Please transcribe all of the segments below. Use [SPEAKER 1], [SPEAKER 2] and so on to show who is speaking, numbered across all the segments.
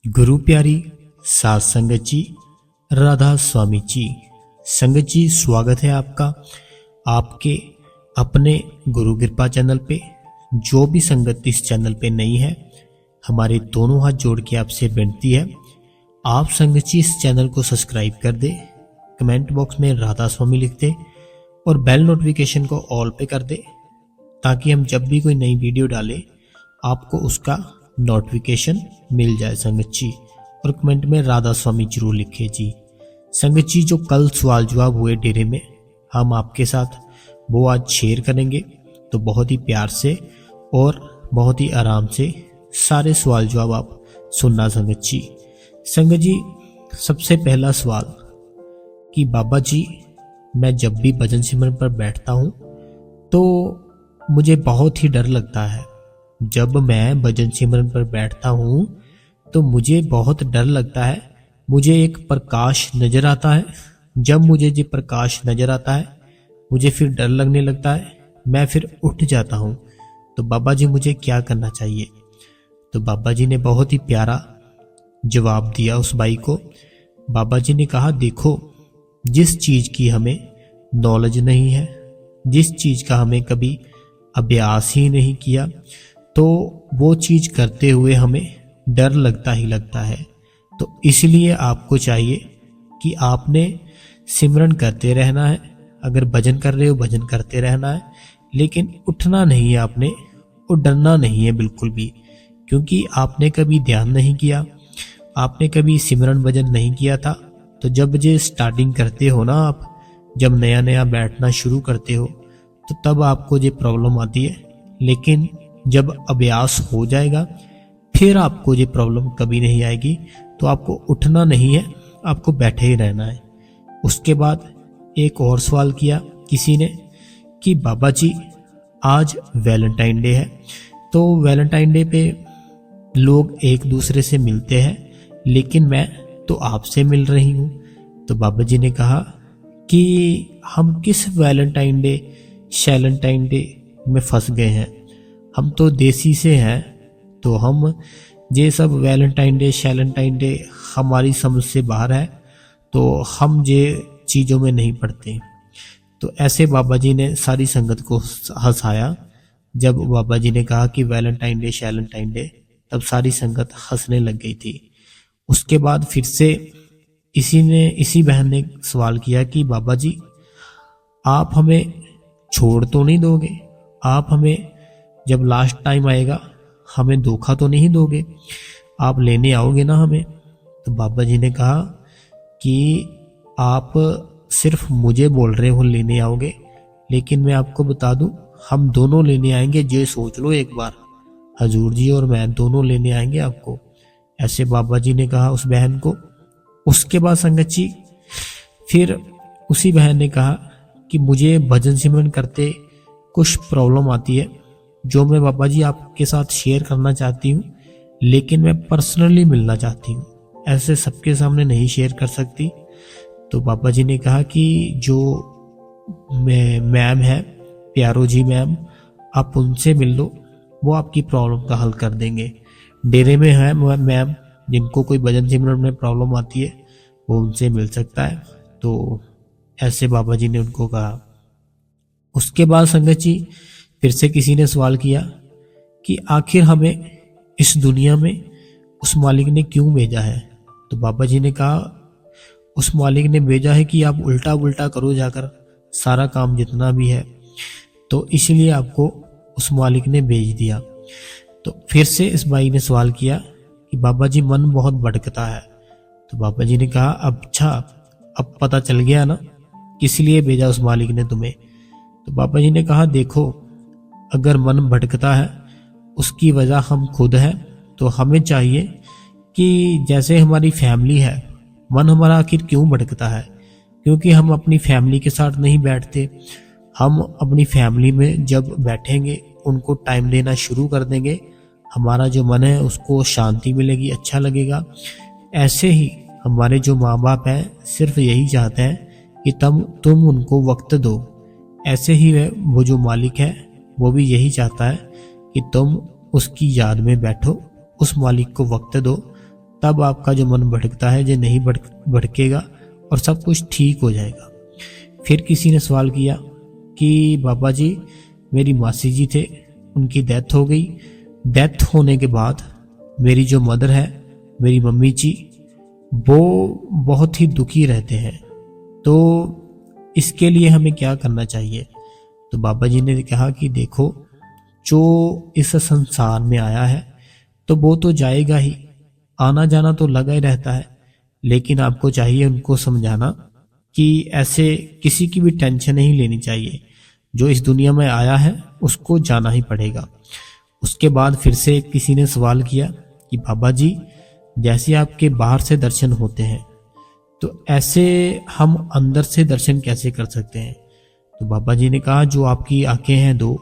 [SPEAKER 1] गुरु प्यारी सात संगत जी, राधा स्वामी जी। संगत जी, स्वागत है आपका आपके अपने गुरु कृपा चैनल पे। जो भी संगत इस चैनल पे नहीं है, हमारे दोनों हाथ जोड़ के आपसे विनती है, आप संगत जी इस चैनल को सब्सक्राइब कर दे, कमेंट बॉक्स में राधा स्वामी लिख दे और बेल नोटिफिकेशन को ऑल पे कर दे, ताकि हम जब भी कोई नई वीडियो डालें आपको उसका नोटिफिकेशन मिल जाए संगत जी। और कमेंट में राधा स्वामी जरूर लिखे जी। संगत जी, जो कल सवाल जवाब हुए डेरे में, हम आपके साथ वो आज शेयर करेंगे। तो बहुत ही प्यार से और बहुत ही आराम से सारे सवाल जवाब आप सुनना संगत जी। संगत जी, सबसे पहला सवाल कि बाबा जी, मैं जब भी भजन सिमरन पर बैठता हूँ तो मुझे बहुत ही डर लगता है। जब मैं भजन सिमरन पर बैठता हूँ तो मुझे बहुत डर लगता है। मुझे एक प्रकाश नजर आता है। जब मुझे ये प्रकाश नजर आता है मुझे फिर डर लगने लगता है, मैं फिर उठ जाता हूँ। तो बाबा जी, मुझे क्या करना चाहिए? तो बाबा जी ने बहुत ही प्यारा जवाब दिया उस भाई को। बाबा जी ने कहा, देखो, जिस चीज की हमें नॉलेज नहीं है, जिस चीज का हमें कभी अभ्यास ही नहीं किया, तो वो चीज करते हुए हमें डर लगता ही लगता है। तो इसलिए आपको चाहिए कि आपने सिमरन करते रहना है। अगर भजन कर रहे हो भजन करते रहना है, लेकिन उठना नहीं है आपने और डरना नहीं है बिल्कुल भी, क्योंकि आपने कभी ध्यान नहीं किया, आपने कभी सिमरन भजन नहीं किया था। तो जब ये स्टार्टिंग करते हो ना आप, जब नया नया बैठना शुरू करते हो, तो तब आपको ये प्रॉब्लम आती है। लेकिन जब अभ्यास हो जाएगा फिर आपको ये प्रॉब्लम कभी नहीं आएगी। तो आपको उठना नहीं है, आपको बैठे ही रहना है। उसके बाद एक और सवाल किया किसी ने कि बाबा जी, आज वैलेंटाइन डे है, तो वैलेंटाइन डे पे लोग एक दूसरे से मिलते हैं, लेकिन मैं तो आपसे मिल रही हूँ। तो बाबा जी ने कहा कि हम किस वैलेंटाइन डे शैलेंटाइन डे में फंस गए हैं। हम तो देसी से हैं, तो हम ये सब वैलेंटाइन डे शैलेंटाइन डे हमारी समझ से बाहर है, तो हम ये चीज़ों में नहीं पड़ते। तो ऐसे बाबा जी ने सारी संगत को हंसाया। जब बाबा जी ने कहा कि वैलेंटाइन डे शैलेंटाइन डे, तब सारी संगत हंसने लग गई थी। उसके बाद फिर से इसी बहन ने सवाल किया कि बाबा जी, आप हमें छोड़ तो नहीं दोगे? आप हमें जब लास्ट टाइम आएगा हमें धोखा तो नहीं दोगे? आप लेने आओगे ना हमें? तो बाबा जी ने कहा कि आप सिर्फ मुझे बोल रहे हो लेने आओगे, लेकिन मैं आपको बता दूं, हम दोनों लेने आएंगे। ये सोच लो एक बार, हजूर जी और मैं दोनों लेने आएंगे आपको। ऐसे बाबा जी ने कहा उस बहन को। उसके बाद संगत जी, फिर उसी बहन ने कहा कि मुझे भजन सिमरन करते कुछ प्रॉब्लम आती है, जो मैं बाबा जी आपके साथ शेयर करना चाहती हूँ, लेकिन मैं पर्सनली मिलना चाहती हूँ, ऐसे सबके सामने नहीं शेयर कर सकती। तो बाबा जी ने कहा कि जो मैम है, प्यारो जी मैम, आप उनसे मिल लो, वो आपकी प्रॉब्लम का हल कर देंगे। डेरे में है मैम, जिनको कोई भजन सिमरन में प्रॉब्लम आती है वो उनसे मिल सकता है। तो ऐसे बाबा जी ने उनको कहा। उसके बाद संगत जी, फिर से किसी ने सवाल किया कि आखिर हमें इस दुनिया में उस मालिक ने क्यों भेजा है? तो बाबा जी ने कहा, उस मालिक ने भेजा है कि आप उल्टा उल्टा करो जाकर सारा काम जितना भी है, तो इसलिए आपको उस मालिक ने भेज दिया। तो फिर से इस भाई ने सवाल किया कि बाबा जी, मन बहुत भटकता है। तो बाबा जी ने कहा, अच्छा, अब पता चल गया ना किस लिए भेजा उस मालिक ने तुम्हें? तो बाबा जी ने कहा, देखो, अगर मन भटकता है उसकी वजह हम खुद हैं। तो हमें चाहिए कि जैसे हमारी फैमिली है, मन हमारा आखिर क्यों भटकता है? क्योंकि हम अपनी फैमिली के साथ नहीं बैठते। हम अपनी फैमिली में जब बैठेंगे, उनको टाइम देना शुरू कर देंगे, हमारा जो मन है उसको शांति मिलेगी, अच्छा लगेगा। ऐसे ही हमारे जो माँ बाप हैं सिर्फ यही चाहते हैं कि तुम उनको वक्त दो। ऐसे ही वो जो मालिक है वो भी यही चाहता है कि तुम उसकी याद में बैठो, उस मालिक को वक्त दो, तब आपका जो मन भटकता है जो नहीं भटकेगा और सब कुछ ठीक हो जाएगा। फिर किसी ने सवाल किया कि बाबा जी, मेरी मासी जी थे, उनकी डेथ हो गई। डेथ होने के बाद मेरी जो मदर है, मेरी मम्मी जी, वो बहुत ही दुखी रहते हैं, तो इसके लिए हमें क्या करना चाहिए? तो बाबा जी ने कहा कि देखो, जो इस संसार में आया है तो वो तो जाएगा ही, आना जाना तो लगा ही रहता है, लेकिन आपको चाहिए उनको समझाना कि ऐसे किसी की भी टेंशन नहीं लेनी चाहिए। जो इस दुनिया में आया है उसको जाना ही पड़ेगा। उसके बाद फिर से किसी ने सवाल किया कि बाबा जी, जैसे आपके बाहर से दर्शन होते हैं तो ऐसे हम अंदर से दर्शन कैसे कर सकते हैं? तो बाबा जी ने कहा, जो आपकी आंखें हैं दो,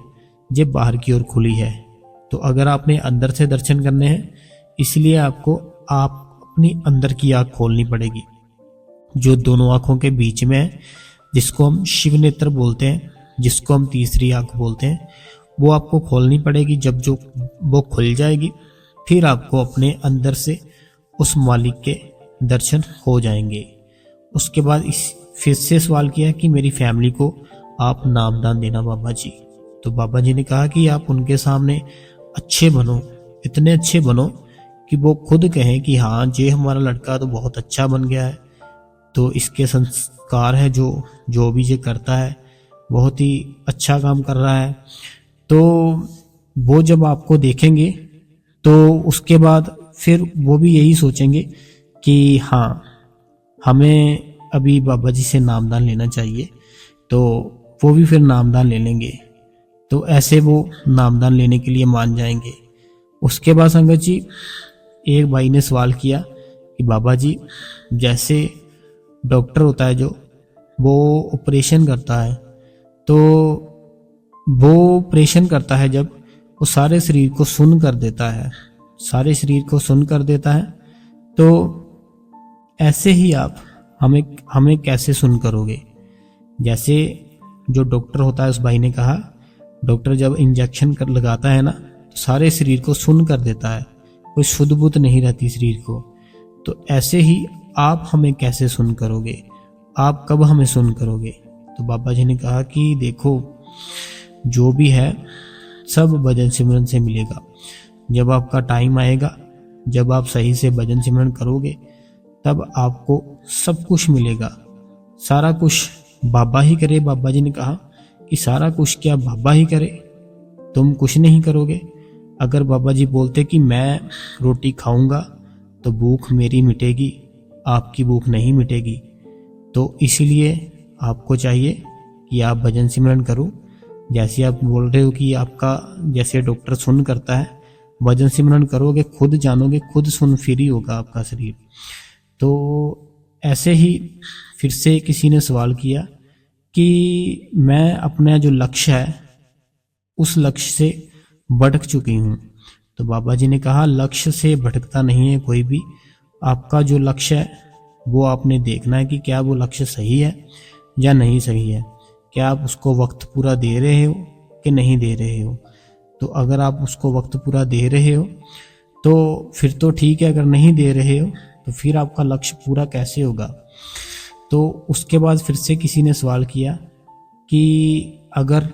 [SPEAKER 1] ये बाहर की ओर खुली है, तो अगर आपने अंदर से दर्शन करने हैं, इसलिए आपको आप अपनी अंदर की आंख खोलनी पड़ेगी, जो दोनों आंखों के बीच में है, जिसको हम शिव नेत्र बोलते हैं, जिसको हम तीसरी आंख बोलते हैं, वो आपको खोलनी पड़ेगी। जब जो वो खुल जाएगी, फिर आपको अपने अंदर से उस मालिक के दर्शन हो जाएंगे। उसके बाद फिर से सवाल किया कि मेरी फैमिली को आप नामदान देना बाबा जी। तो बाबा जी ने कहा कि आप उनके सामने अच्छे बनो, इतने अच्छे बनो कि वो खुद कहें कि हाँ, ये हमारा लड़का तो बहुत अच्छा बन गया है, तो इसके संस्कार है, जो भी ये करता है बहुत ही अच्छा काम कर रहा है। तो वो जब आपको देखेंगे तो उसके बाद फिर वो भी यही सोचेंगे कि हाँ, हमें अभी बाबा जी से नामदान लेना चाहिए, तो वो भी फिर नामदान ले लेंगे। तो ऐसे वो नामदान लेने के लिए मान जाएंगे। उसके बाद संगत जी, एक भाई ने सवाल किया कि बाबा जी, जैसे डॉक्टर होता है जो, वो ऑपरेशन करता है, तो वो ऑपरेशन करता है जब वो सारे शरीर को सुन्न कर देता है, सारे शरीर को सुन्न कर देता है, तो ऐसे ही आप हमें कैसे सुन करोगे? जैसे जो डॉक्टर होता है, उस भाई ने कहा, डॉक्टर जब इंजेक्शन कर लगाता है ना, तो सारे शरीर को सुन्न कर देता है, कोई शुद्ध बुद्ध नहीं रहती शरीर को। तो ऐसे ही आप हमें कैसे सुन करोगे? आप कब हमें सुन करोगे? तो बाबा जी ने कहा कि देखो, जो भी है सब भजन सिमरन से मिलेगा। जब आपका टाइम आएगा, जब आप सही से भजन सिमरन करोगे, तब आपको सब कुछ मिलेगा। सारा कुछ बाबा ही करे। बाबा जी ने कहा कि सारा कुछ क्या बाबा ही करे, तुम कुछ नहीं करोगे। अगर बाबा जी बोलते कि मैं रोटी खाऊंगा तो भूख मेरी मिटेगी, आपकी भूख नहीं मिटेगी। तो इसलिए आपको चाहिए कि आप भजन सिमरन करो। जैसे आप बोल रहे हो कि आपका जैसे डॉक्टर सुन करता है, भजन सिमरन करोगे, खुद जानोगे, खुद सुन फ्री होगा आपका शरीर। तो ऐसे ही फिर से किसी ने सवाल किया कि मैं अपना जो लक्ष्य है उस लक्ष्य से भटक चुकी हूँ। तो बाबा जी ने कहा, लक्ष्य से भटकता नहीं है कोई भी। आपका जो लक्ष्य है वो आपने देखना है कि क्या वो लक्ष्य सही है या नहीं सही है, क्या आप उसको वक्त पूरा दे रहे हो कि नहीं दे रहे हो। तो अगर आप उसको वक्त पूरा दे रहे हो तो फिर तो ठीक है, अगर नहीं दे रहे हो तो फिर आपका लक्ष्य पूरा कैसे होगा। तो उसके बाद फिर से किसी ने सवाल किया कि अगर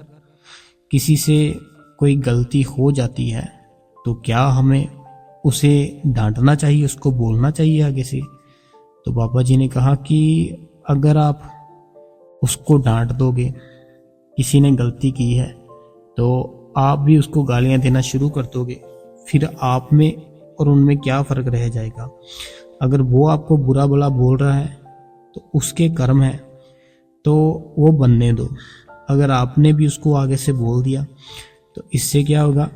[SPEAKER 1] किसी से कोई गलती हो जाती है तो क्या हमें उसे डांटना चाहिए, उसको बोलना चाहिए आगे से। तो बाबा जी ने कहा कि अगर आप उसको डांट दोगे, किसी ने गलती की है तो आप भी उसको गालियां देना शुरू कर दोगे, फिर आप में और उनमें क्या फर्क रह जाएगा। अगर वो आपको बुरा भला बोल रहा है तो उसके कर्म है, तो वो बनने दो। अगर आपने भी उसको आगे से बोल दिया तो इससे क्या होगा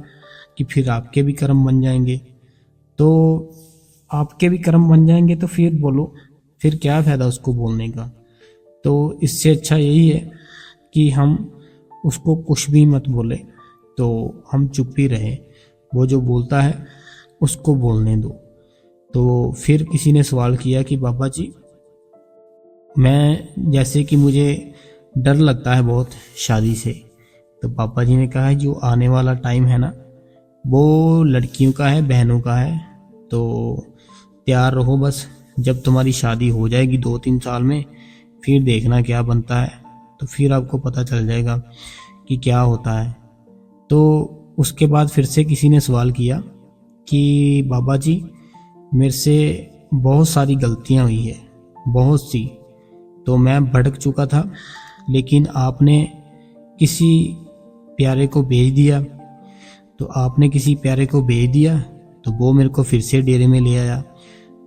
[SPEAKER 1] कि फिर आपके भी कर्म बन जाएंगे। तो आपके भी कर्म बन जाएंगे तो फिर बोलो, फिर क्या फायदा उसको बोलने का। तो इससे अच्छा यही है कि हम उसको कुछ भी मत बोले, तो हम चुप ही रहें, वो जो बोलता है उसको बोलने दो। तो फिर किसी ने सवाल किया कि बाबा जी, मैं जैसे कि मुझे डर लगता है बहुत शादी से। तो पापा जी ने कहा है जो आने वाला टाइम है ना, वो लड़कियों का है, बहनों का है। तो तैयार रहो बस, जब तुम्हारी शादी हो जाएगी 2-3 साल में, फिर देखना क्या बनता है, तो फिर आपको पता चल जाएगा कि क्या होता है। तो उसके बाद फिर से किसी ने सवाल किया कि बाबा जी मेरे से बहुत सारी गलतियां हुई है, बहुत सी, तो मैं भटक चुका था, लेकिन आपने किसी प्यारे को भेज दिया, तो आपने किसी प्यारे को भेज दिया तो वो मेरे को फिर से डेरे में ले आया।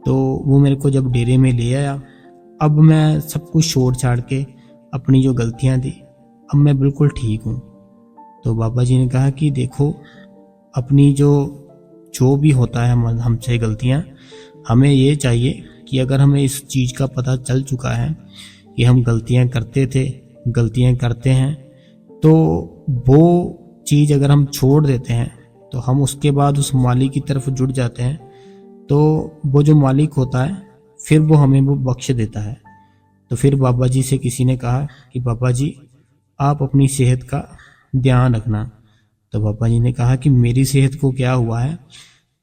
[SPEAKER 1] तो वो मेरे को जब डेरे में ले आया, अब मैं सब कुछ छोड़ छाड़ के अपनी जो गलतियां थी, अब मैं बिल्कुल ठीक हूँ। तो बाबा जी ने कहा कि देखो, अपनी जो भी होता है हमसे गलतियां, हमें ये चाहिए कि अगर हमें इस चीज़ का पता चल चुका है कि हम गलतियां करते थे, गलतियां करते हैं, तो वो चीज़ अगर हम छोड़ देते हैं तो हम उसके बाद उस मालिक की तरफ जुड़ जाते हैं, तो वो जो मालिक होता है फिर वो हमें वो बख्श देता है। तो फिर बाबा जी से किसी ने कहा कि बाबा जी आप अपनी सेहत का ध्यान रखना। तो बाबा जी ने कहा कि मेरी सेहत को क्या हुआ है,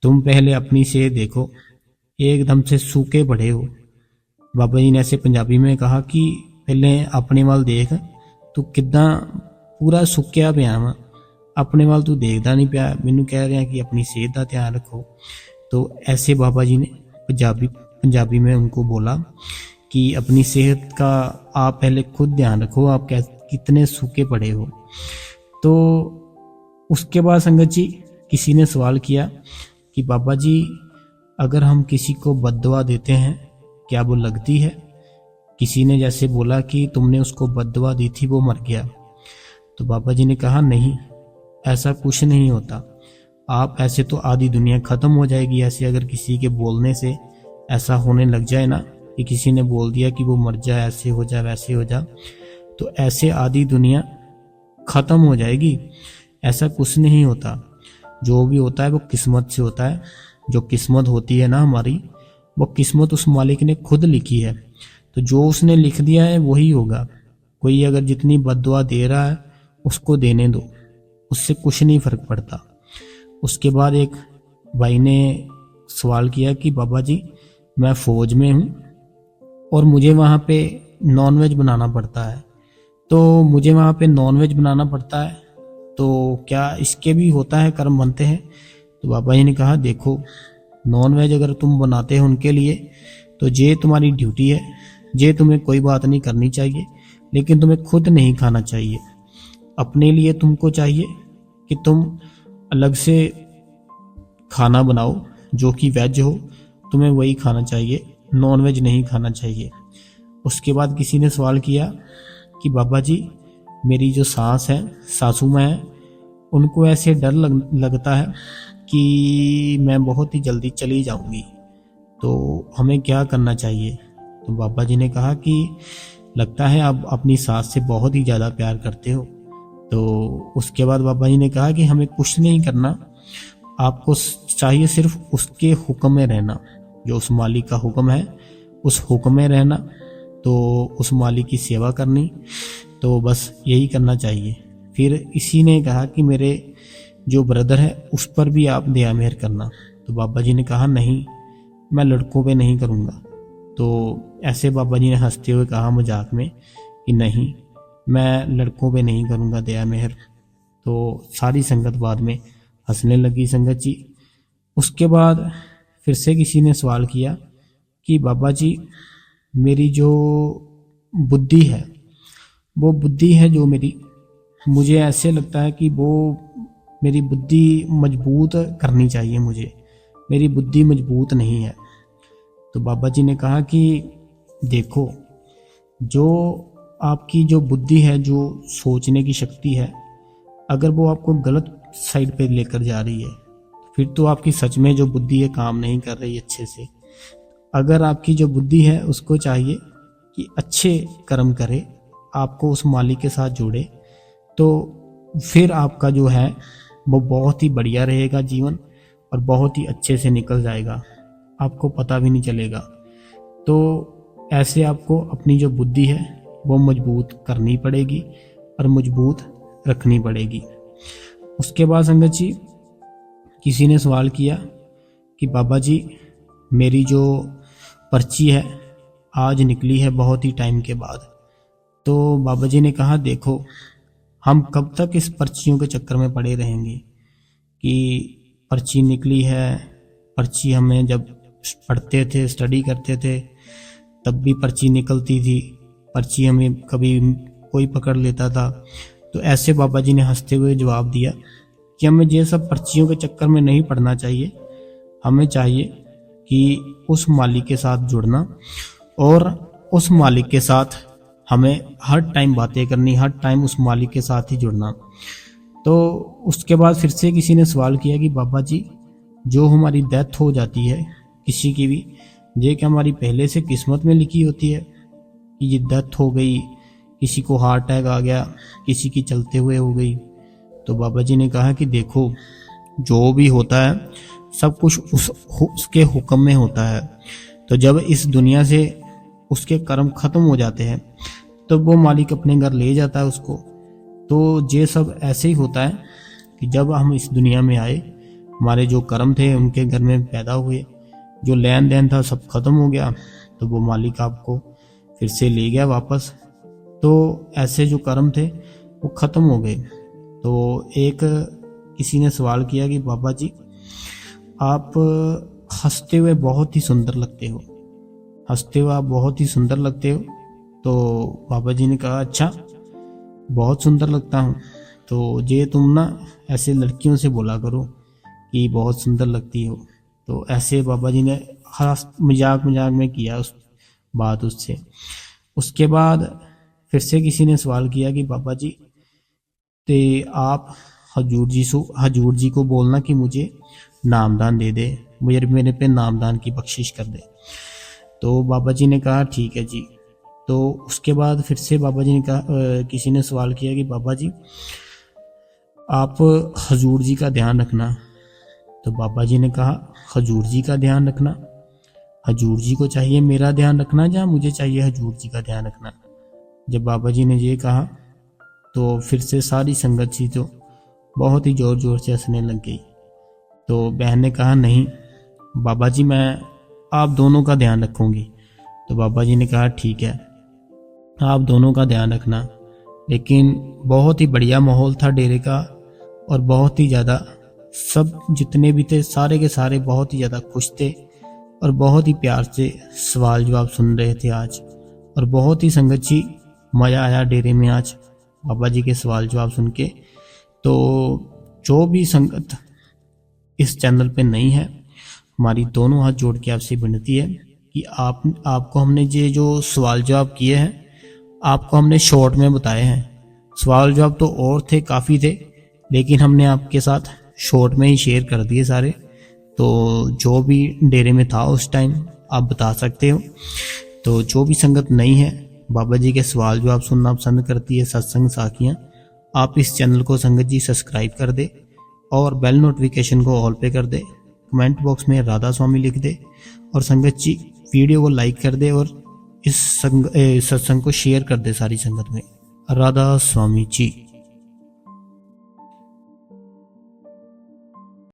[SPEAKER 1] तुम पहले अपनी सेहत देखो, एकदम से सूखे पड़े हो। बाबा जी ने ऐसे पंजाबी में कहा कि पहले अपने वाल देख, तू किदा पूरा सुक्या पिया वा, अपने वाल तू देखदा नहीं पिया, मैनू कह रहा कि अपनी सेहत का ध्यान रखो। तो ऐसे बाबा जी ने पंजाबी में उनको बोला कि अपनी सेहत का आप पहले खुद ध्यान रखो, आप कितने सूखे पड़े हो। तो उसके बाद संगत जी किसी ने सवाल किया कि बाबा जी अगर हम किसी को बद्दुआ देते हैं क्या वो लगती है? किसी ने जैसे बोला कि तुमने उसको बद्दुआ दी थी, वो मर गया। तो बाबा जी ने कहा नहीं, ऐसा कुछ नहीं होता। आप ऐसे तो आधी दुनिया खत्म हो जाएगी, ऐसे अगर किसी के बोलने से ऐसा होने लग जाए ना कि किसी ने बोल दिया कि वो मर जाए, ऐसे हो जाए वैसे हो जाए, तो ऐसे आधी दुनिया खत्म हो जाएगी। ऐसा कुछ नहीं होता, जो भी होता है वो किस्मत से होता है। जो किस्मत होती है ना हमारी, वो किस्मत उस मालिक ने खुद लिखी है, तो जो उसने लिख दिया है वही होगा। कोई अगर जितनी बद्दुआ दे रहा है उसको देने दो, उससे कुछ नहीं फर्क पड़ता। उसके बाद एक भाई ने सवाल किया कि बाबा जी मैं फौज में हूँ और मुझे वहाँ पे नॉनवेज बनाना पड़ता है, तो मुझे वहाँ पे नॉनवेज बनाना पड़ता है, तो क्या इसके भी होता है, कर्म बनते हैं? तो बाबा जी ने कहा देखो, नॉनवेज अगर तुम बनाते हो उनके लिए तो ये तुम्हारी ड्यूटी है, ये तुम्हें कोई बात नहीं करनी चाहिए, लेकिन तुम्हें खुद नहीं खाना चाहिए। अपने लिए तुमको चाहिए कि तुम अलग से खाना बनाओ जो कि वेज हो, तुम्हें वही खाना चाहिए, नॉनवेज नहीं खाना चाहिए। उसके बाद किसी ने सवाल किया कि बाबा जी मेरी जो सास है, सासू माँ है, उनको ऐसे डर लगता है कि मैं बहुत ही जल्दी चली जाऊंगी, तो हमें क्या करना चाहिए? तो बाबा जी ने कहा कि लगता है आप अपनी सास से बहुत ही ज़्यादा प्यार करते हो। तो उसके बाद बाबा जी ने कहा कि हमें कुछ नहीं करना, आपको चाहिए सिर्फ उसके हुक्म में रहना, जो उस मालिक का हुक्म है उस हुक्म में रहना, तो उस मालिक की सेवा करनी, तो बस यही करना चाहिए। फिर इसी ने कहा कि मेरे जो ब्रदर है उस पर भी आप दया मेहर करना। तो बाबा जी ने कहा नहीं, मैं लड़कों पे नहीं करूँगा। तो ऐसे बाबा जी ने हंसते हुए कहा मजाक में कि नहीं, मैं लड़कों पे नहीं करूँगा दया मेहर। तो सारी संगत बाद में हंसने लगी संगत जी। उसके बाद फिर से किसी ने सवाल किया कि बाबा जी मेरी जो बुद्धि है, वो बुद्धि है जो मेरी, मुझे ऐसे लगता है कि वो मेरी बुद्धि मजबूत करनी चाहिए मुझे, मेरी बुद्धि मजबूत नहीं है। तो बाबा जी ने कहा कि देखो, जो आपकी जो बुद्धि है, जो सोचने की शक्ति है, अगर वो आपको गलत साइड पे लेकर जा रही है फिर तो आपकी सच में जो बुद्धि है काम नहीं कर रही अच्छे से। अगर आपकी जो बुद्धि है उसको चाहिए कि अच्छे कर्म करे, आपको उस मालिक के साथ जोड़े, तो फिर आपका जो है वो बहुत ही बढ़िया रहेगा जीवन, और बहुत ही अच्छे से निकल जाएगा, आपको पता भी नहीं चलेगा। तो ऐसे आपको अपनी जो बुद्धि है वो मजबूत करनी पड़ेगी और मजबूत रखनी पड़ेगी। उसके बाद संगत जी किसी ने सवाल किया कि बाबा जी मेरी जो पर्ची है आज निकली है बहुत ही टाइम के बाद। तो बाबा जी ने कहा देखो हम कब तक इस पर्चियों के चक्कर में पड़े रहेंगे कि पर्ची निकली है। पर्ची हमें जब पढ़ते थे, स्टडी करते थे, तब भी पर्ची निकलती थी, पर्ची हमें कभी कोई पकड़ लेता था। तो ऐसे बाबा जी ने हंसते हुए जवाब दिया कि हमें ये सब पर्चियों के चक्कर में नहीं पड़ना चाहिए, हमें चाहिए कि उस मालिक के साथ जुड़ना और उस मालिक के साथ हमें हर टाइम बातें करनी, हर टाइम उस मालिक के साथ ही जुड़ना। तो उसके बाद फिर से किसी ने सवाल किया कि बाबा जी जो हमारी डेथ हो जाती है किसी की भी, ये क्या हमारी पहले से किस्मत में लिखी होती है कि ये डेथ हो गई, किसी को हार्ट अटैक आ गया, किसी की चलते हुए हो गई? तो बाबा जी ने कहा कि देखो जो भी होता है सब कुछ उसके हुक्म में होता है। तो जब इस दुनिया से उसके कर्म खत्म हो जाते हैं तो वो मालिक अपने घर ले जाता है उसको। तो ये सब ऐसे ही होता है कि जब हम इस दुनिया में आए, हमारे जो कर्म थे उनके घर में पैदा हुए, जो लेन देन था सब खत्म हो गया, तो वो मालिक आपको फिर से ले गया वापस। तो ऐसे जो कर्म थे वो खत्म हो गए। तो एक किसी ने सवाल किया कि बाबा जी आप हंसते हुए बहुत ही सुंदर लगते हो, हंसते हुए आप बहुत ही सुंदर लगते हो। तो बाबा जी ने कहा अच्छा बहुत सुंदर लगता हूँ, तो ये तुम ना ऐसे लड़कियों से बोला करो कि बहुत सुंदर लगती हो। तो ऐसे बाबा जी ने मजाक में किया उस बात उससे। उसके बाद फिर से किसी ने सवाल किया कि बाबा जी ते आप हजूर जी को बोलना कि मुझे नामदान दे दे, मुझे मेरे पे नामदान की बख्शिश कर दे। तो बाबा जी ने कहा ठीक है जी। तो उसके बाद फिर से बाबा जी ने कहा किसी ने सवाल किया कि बाबा जी आप हजूर जी का ध्यान रखना। तो बाबा जी ने कहा हजूर जी का ध्यान रखना, हजूर जी को चाहिए मेरा ध्यान रखना या मुझे चाहिए हजूर जी का ध्यान रखना? जब बाबा जी ने ये कहा तो फिर से सारी संगत थी तो बहुत ही जोर जोर से हंसने लग गई। तो बहन ने कहा नहीं बाबा जी मैं आप दोनों का ध्यान रखूंगी। तो बाबा जी ने कहा ठीक है आप दोनों का ध्यान रखना। लेकिन बहुत ही बढ़िया माहौल था डेरे का और बहुत ही ज़्यादा सब जितने भी थे सारे के सारे बहुत ही ज़्यादा खुश थे और बहुत ही प्यार से सवाल जवाब सुन रहे थे आज। और बहुत ही संगत जी मज़ा आया डेरे में आज बाबा जी के सवाल जवाब सुन के। तो जो भी संगत इस चैनल पे नहीं है, हमारी दोनों हाथ जोड़ के आपसे विनती है कि आपको हमने ये जो सवाल जवाब किए हैं आपको हमने शॉर्ट में बताए हैं। सवाल जवाब तो और थे, काफ़ी थे, लेकिन हमने आपके साथ शॉर्ट में ही शेयर कर दिए सारे। तो जो भी डेरे में था उस टाइम आप बता सकते हो। तो जो भी संगत नहीं है बाबा जी के सवाल जवाब सुनना पसंद करती है, सत्संग साखियाँ, आप इस चैनल को संगत जी सब्सक्राइब कर दे और बेल नोटिफिकेशन को ऑल पे कर दे। कमेंट बॉक्स में राधा स्वामी लिख दे और संगत जी वीडियो को लाइक कर दे और इस सत्संग को शेयर कर दे सारी संगत में। राधा स्वामी जी।